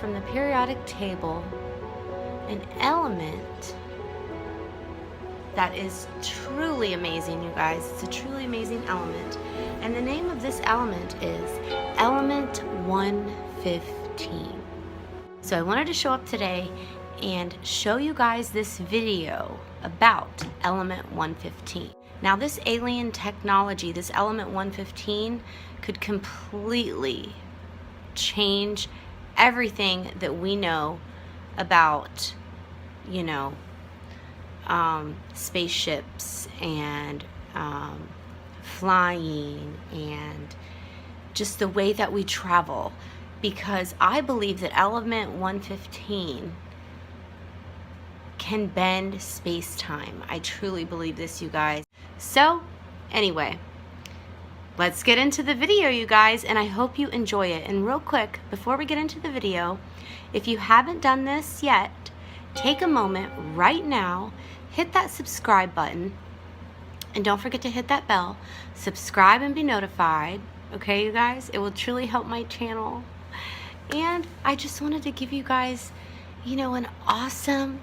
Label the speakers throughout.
Speaker 1: From the periodic table, an element that is truly amazing, you guys. It's a truly amazing element, and the name of this element is element 115. So I wanted to show up today and show you guys this video about element 115. Now, this alien technology, this element 115, could completely change everything that we know about, spaceships and flying and just the way that we travel, because I believe that element 115 can bend space-time. I truly believe this, you guys. So anyway, let's get into the video, you guys, and I hope you enjoy it. And real quick, before we get into the video, if you haven't done this yet, take a moment right now, hit that subscribe button, and don't forget to hit that bell. Subscribe and be notified, okay, you guys? It will truly help my channel. And I just wanted to give you guys, an awesome,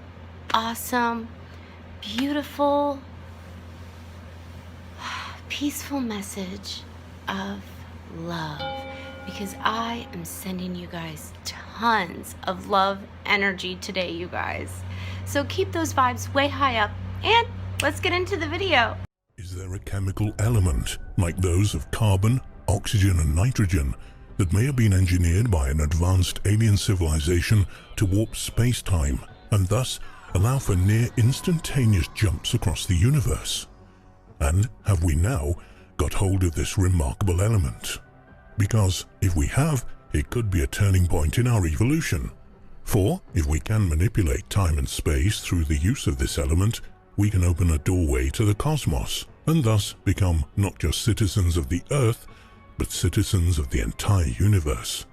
Speaker 1: beautiful, peaceful message of love, because I am sending you guys tons of love energy today, you guys. So keep those vibes way high up, and let's get into the video.
Speaker 2: Is there a chemical element, like those of carbon, oxygen and nitrogen, that may have been engineered by an advanced alien civilization to warp space-time and thus allow for near instantaneous jumps across the universe? And have we now got hold of this remarkable element? Because if we have, it could be a turning point in our evolution. For if we can manipulate time and space through the use of this element, we can open a doorway to the cosmos and thus become not just citizens of the Earth, but citizens of the entire universe.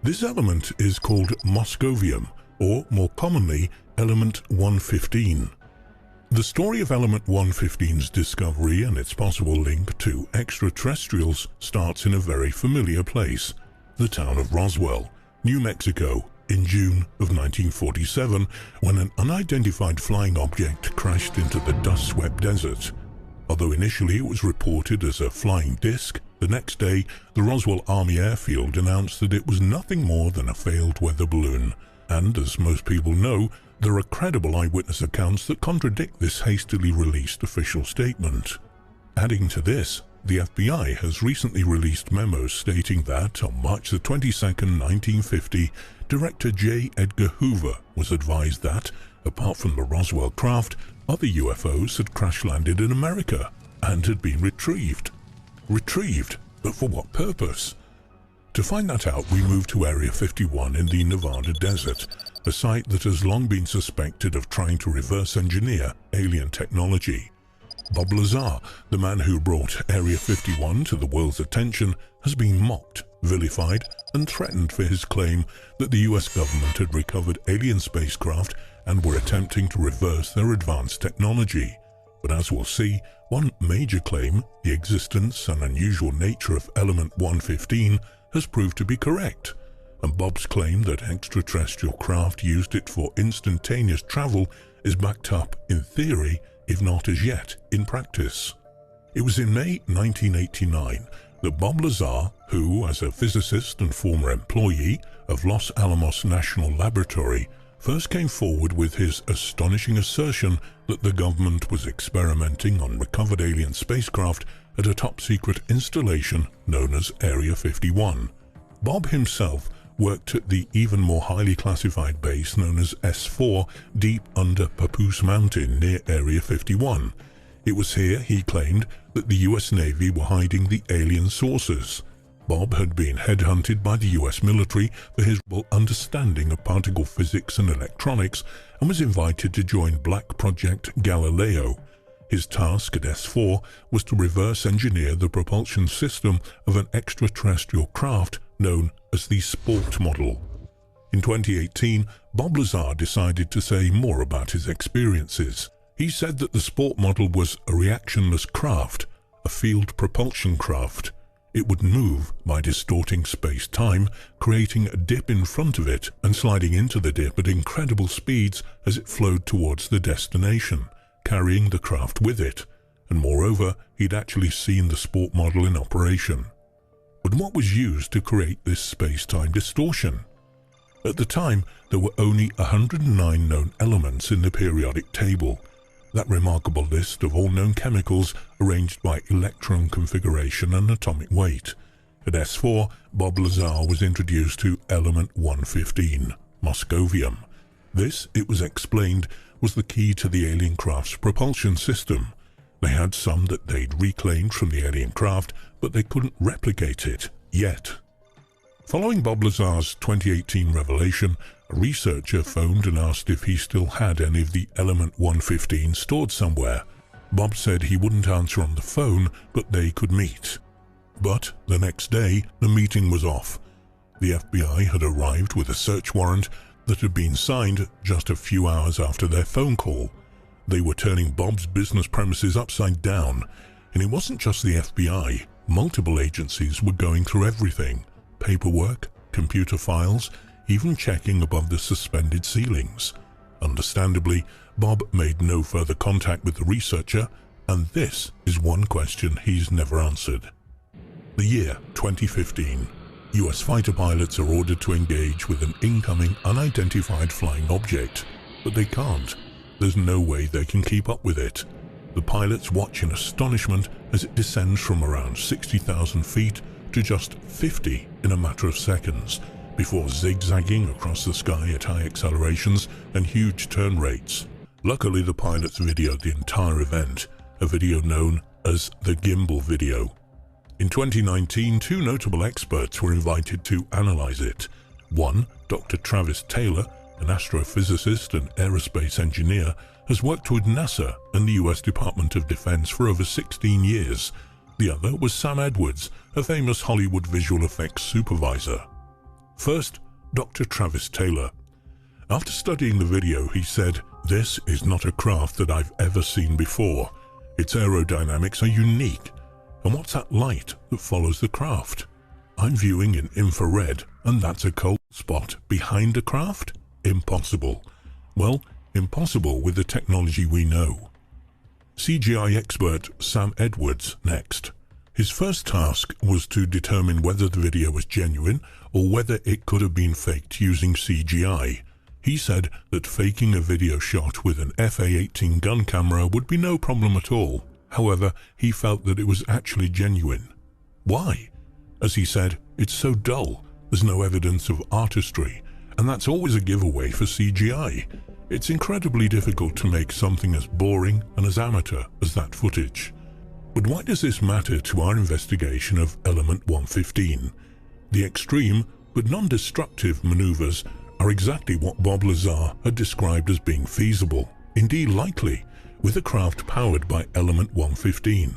Speaker 2: This element is called moscovium, or more commonly, element 115. The story of element 115's discovery and its possible link to extraterrestrials starts in a very familiar place, the town of Roswell, New Mexico, in June of 1947, when an unidentified flying object crashed into the dust-swept desert. Although initially it was reported as a flying disc, the next day the Roswell Army Airfield announced that it was nothing more than a failed weather balloon. And as most people know, there are credible eyewitness accounts that contradict this hastily released official statement. Adding to this, the FBI has recently released memos stating that on March the 22nd, 1950, Director J. Edgar Hoover was advised that, apart from the Roswell craft, other UFOs had crash-landed in America and had been retrieved. Retrieved? But for what purpose? To find that out, we moved to Area 51 in the Nevada desert, a site that has long been suspected of trying to reverse engineer alien technology. Bob Lazar, the man who brought Area 51 to the world's attention, has been mocked, vilified, and threatened for his claim that the US government had recovered alien spacecraft and were attempting to reverse their advanced technology. But as we'll see, one major claim, the existence and unusual nature of element 115, has proved to be correct, and Bob's claim that extraterrestrial craft used it for instantaneous travel is backed up in theory, if not as yet in practice. It was in May 1989 that Bob Lazar, who, as a physicist and former employee of Los Alamos National Laboratory, first came forward with his astonishing assertion that the government was experimenting on recovered alien spacecraft at a top-secret installation known as Area 51. Bob himself worked at the even more highly classified base known as S4 deep under Papoose Mountain near Area 51. It was here, he claimed, that the US Navy were hiding the alien sources. Bob had been headhunted by the US military for his understanding of particle physics and electronics and was invited to join Black Project Galileo. His task at S4 was to reverse engineer the propulsion system of an extraterrestrial craft known as the Sport model. In 2018, Bob Lazar decided to say more about his experiences. He said that the Sport model was a reactionless craft, a field propulsion craft. It would move by distorting space-time, creating a dip in front of it and sliding into the dip at incredible speeds as it flowed towards the destination, carrying the craft with it. And moreover, he'd actually seen the Sport model in operation. But what was used to create this space-time distortion? At the time, there were only 109 known elements in the periodic table, that remarkable list of all known chemicals arranged by electron configuration and atomic weight. At S4, Bob Lazar was introduced to element 115, moscovium. This, it was explained, was the key to the alien craft's propulsion system. They had some that they'd reclaimed from the alien craft, but they couldn't replicate it yet. Following Bob Lazar's 2018 revelation, a researcher phoned and asked if he still had any of the element 115 stored somewhere. Bob said he wouldn't answer on the phone, but they could meet. But the next day, the meeting was off. The FBI had arrived with a search warrant that had been signed just a few hours after their phone call. They were turning Bob's business premises upside down, and it wasn't just the FBI. Multiple agencies were going through everything: paperwork, computer files, even checking above the suspended ceilings. Understandably, Bob made no further contact with the researcher, and this is one question he's never answered. The year 2015. US fighter pilots are ordered to engage with an incoming unidentified flying object, but they can't. There's no way they can keep up with it. The pilots watch in astonishment as it descends from around 60,000 feet to just 50 in a matter of seconds, before zigzagging across the sky at high accelerations and huge turn rates. Luckily, the pilots videoed the entire event, a video known as the gimbal video. In 2019, two notable experts were invited to analyze it. One, Dr. Travis Taylor, an astrophysicist and aerospace engineer, has worked with NASA and the US Department of Defense for over 16 years. The other was Sam Edwards, a famous Hollywood visual effects supervisor. First, Dr. Travis Taylor. After studying the video, he said, "This is not a craft that I've ever seen before. Its aerodynamics are unique. And what's that light that follows the craft? I'm viewing in infrared, and that's a cold spot behind the craft? Impossible." Well, impossible with the technology we know. CGI expert Sam Edwards next. His first task was to determine whether the video was genuine or whether it could have been faked using CGI. He said that faking a video shot with an FA-18 gun camera would be no problem at all. However, he felt that it was actually genuine. Why? As he said, it's so dull, there's no evidence of artistry, and that's always a giveaway for CGI. It's incredibly difficult to make something as boring and as amateur as that footage. But why does this matter to our investigation of element 115? The extreme but non-destructive maneuvers are exactly what Bob Lazar had described as being feasible, indeed likely, with a craft powered by element 115.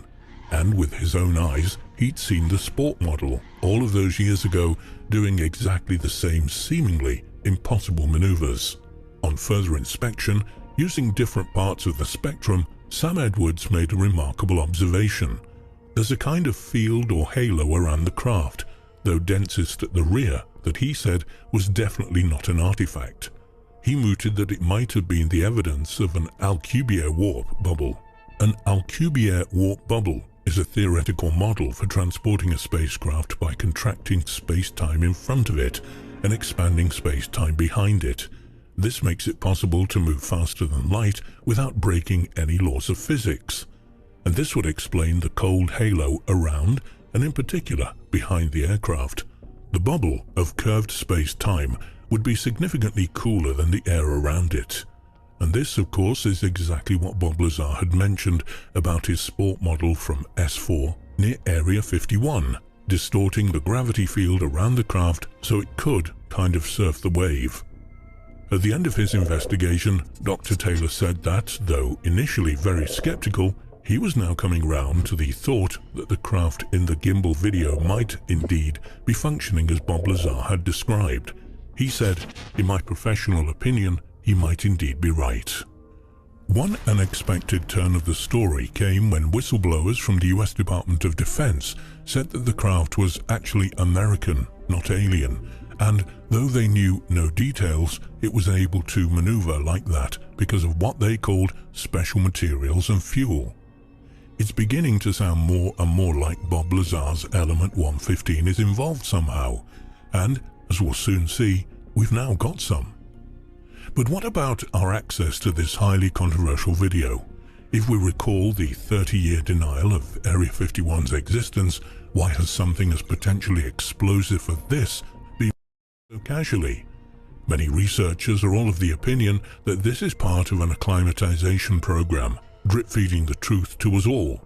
Speaker 2: And with his own eyes, he'd seen the Sport model all of those years ago doing exactly the same seemingly impossible maneuvers. On further inspection, using different parts of the spectrum, Sam Edwards made a remarkable observation. There's a kind of field or halo around the craft, though densest at the rear, that he said was definitely not an artifact. He mooted that it might have been the evidence of an Alcubierre warp bubble. An Alcubierre warp bubble is a theoretical model for transporting a spacecraft by contracting space-time in front of it and expanding space-time behind it. This makes it possible to move faster than light without breaking any laws of physics. And this would explain the cold halo around, and in particular behind the aircraft. The bubble of curved space-time would be significantly cooler than the air around it. And this, of course, is exactly what Bob Lazar had mentioned about his sport model from S4 near Area 51, distorting the gravity field around the craft so it could kind of surf the wave. At the end of his investigation, Dr. Taylor said that, though initially very skeptical, he was now coming round to the thought that the craft in the gimbal video might indeed be functioning as Bob Lazar had described. He said, in my professional opinion, he might indeed be right. One unexpected turn of the story came when whistleblowers from the US Department of Defense said that the craft was actually American, not alien, and though they knew no details, it was able to maneuver like that because of what they called special materials and fuel. It's beginning to sound more and more like Bob Lazar's Element 115 is involved somehow, and, as we'll soon see, we've now got some. But what about our access to this highly controversial video? If we recall the 30-year denial of Area 51's existence, why has something as potentially explosive as this been so casually? Many researchers are all of the opinion that this is part of an acclimatization program, drip-feeding the truth to us all.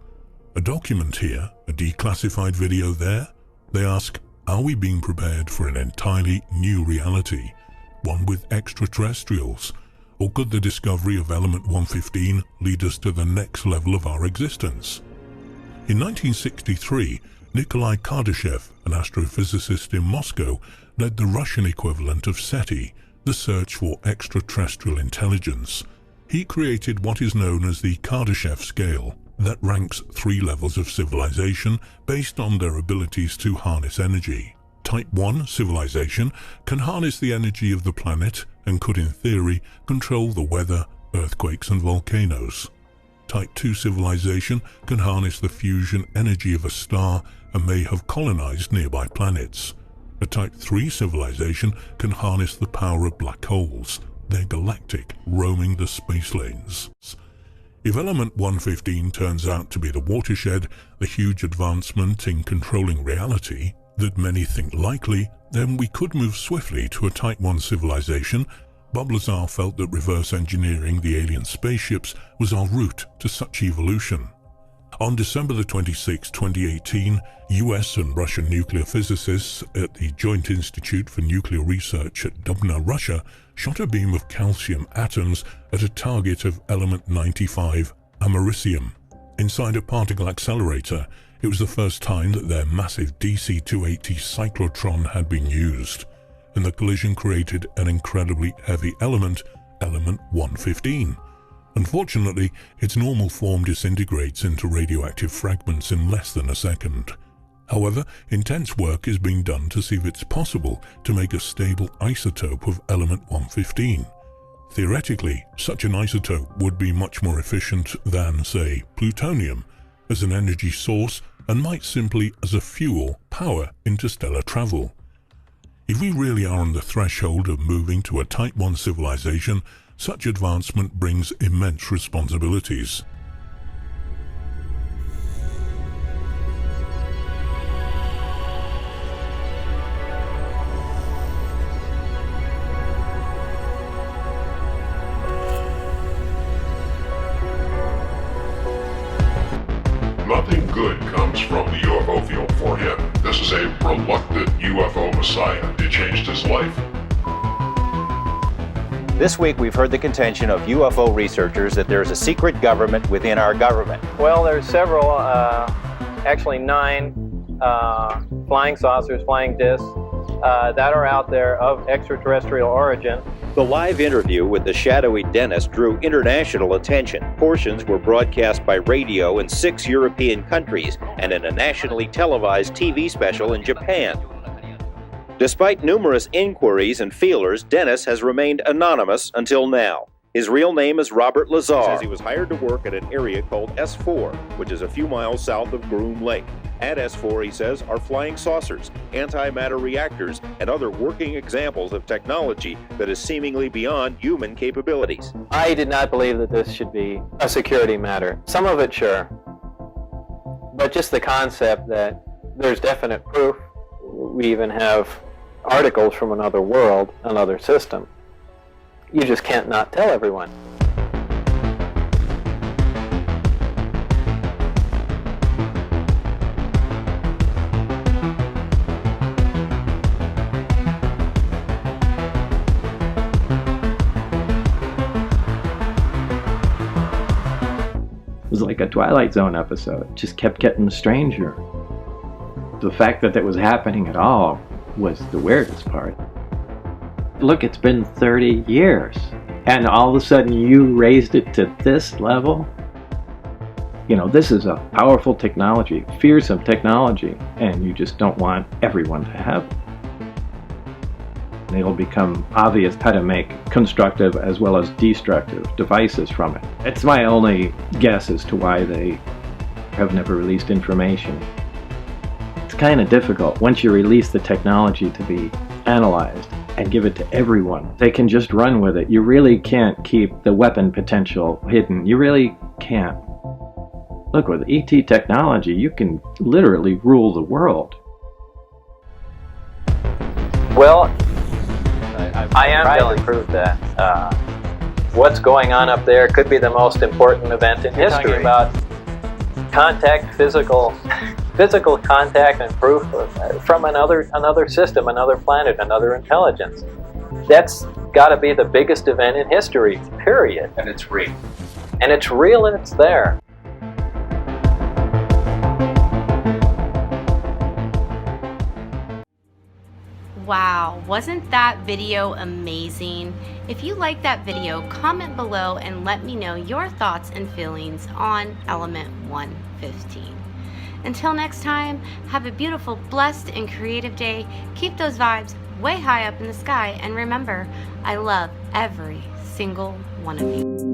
Speaker 2: A document here, a declassified video there. They ask, are we being prepared for an entirely new reality? One with extraterrestrials? Or could the discovery of Element 115 lead us to the next level of our existence? In 1963, Nikolai Kardashev, an astrophysicist in Moscow, led the Russian equivalent of SETI, the search for extraterrestrial intelligence. He created what is known as the Kardashev scale, that ranks 3 levels of civilization based on their abilities to harness energy. Type 1 civilization can harness the energy of the planet and could, in theory, control the weather, earthquakes and volcanoes. Type 2 civilization can harness the fusion energy of a star and may have colonized nearby planets. A Type 3 civilization can harness the power of black holes. They're galactic, roaming the space lanes. If Element 115 turns out to be the watershed, the huge advancement in controlling reality that many think likely, then we could move swiftly to a Type 1 civilization. Bob Lazar felt that reverse engineering the alien spaceships was our route to such evolution. On December 26, 2018, US and Russian nuclear physicists at the Joint Institute for Nuclear Research at Dubna, Russia, shot a beam of calcium atoms at a target of element 95, americium. Inside a particle accelerator, it was the first time that their massive DC-280 cyclotron had been used, and the collision created an incredibly heavy element, element 115. Unfortunately, its normal form disintegrates into radioactive fragments in less than a second. However, intense work is being done to see if it's possible to make a stable isotope of element 115. Theoretically, such an isotope would be much more efficient than, say, plutonium, as an energy source and might simply, as a fuel, power interstellar travel. If we really are on the threshold of moving to a Type 1 civilization, such advancement brings immense responsibilities.
Speaker 3: Nothing good comes from the UFO field for him. This is a reluctant UFO messiah. It changed his life.
Speaker 4: This week we've heard the contention of UFO researchers that there's a secret government within our government.
Speaker 5: Well, there's several, actually 9 flying saucers, flying discs that are out there of extraterrestrial origin.
Speaker 4: The live interview with the shadowy Dennis drew international attention. Portions were broadcast by radio in 6 European countries and in a nationally televised TV special in Japan. Despite numerous inquiries and feelers, Dennis has remained anonymous until now. His real name is Robert Lazar. He says he was hired to work at an area called S4, which is a few miles south of Groom Lake. At S4, he says, are flying saucers, antimatter reactors, and other working examples of technology that is seemingly beyond human capabilities.
Speaker 5: I did not believe that this should be a security matter. Some of it, sure. But just the concept that there's definite proof. We even have articles from another world, another system. You just can't not tell everyone.
Speaker 6: It was like a Twilight Zone episode. It just kept getting stranger. The fact that it was happening at all was the weirdest part. Look, it's been 30 years, and all of a sudden you raised it to this level? You know, this is a powerful technology, fearsome technology, and you just don't want everyone to have it. It'll become obvious how to make constructive as well as destructive devices from it. It's my only guess as to why they have never released information. It's kind of difficult once you release the technology to be analyzed and give it to everyone. They can just run with it. You really can't keep the weapon potential hidden. You really can't. Look, with ET technology, you can literally rule the world.
Speaker 5: Well, I am going to prove that what's going on up there could be the most important event in history. Talking about contact, physical contact and proof from another system, another planet, another intelligence. That's got to be the biggest event in history, period.
Speaker 7: And it's real.
Speaker 5: And it's real and it's there.
Speaker 1: Wow, wasn't that video amazing? If you like that video, comment below and let me know your thoughts and feelings on Element 115. Until next time, have a beautiful, blessed, and creative day. Keep those vibes way high up in the sky, and remember, I love every single one of you.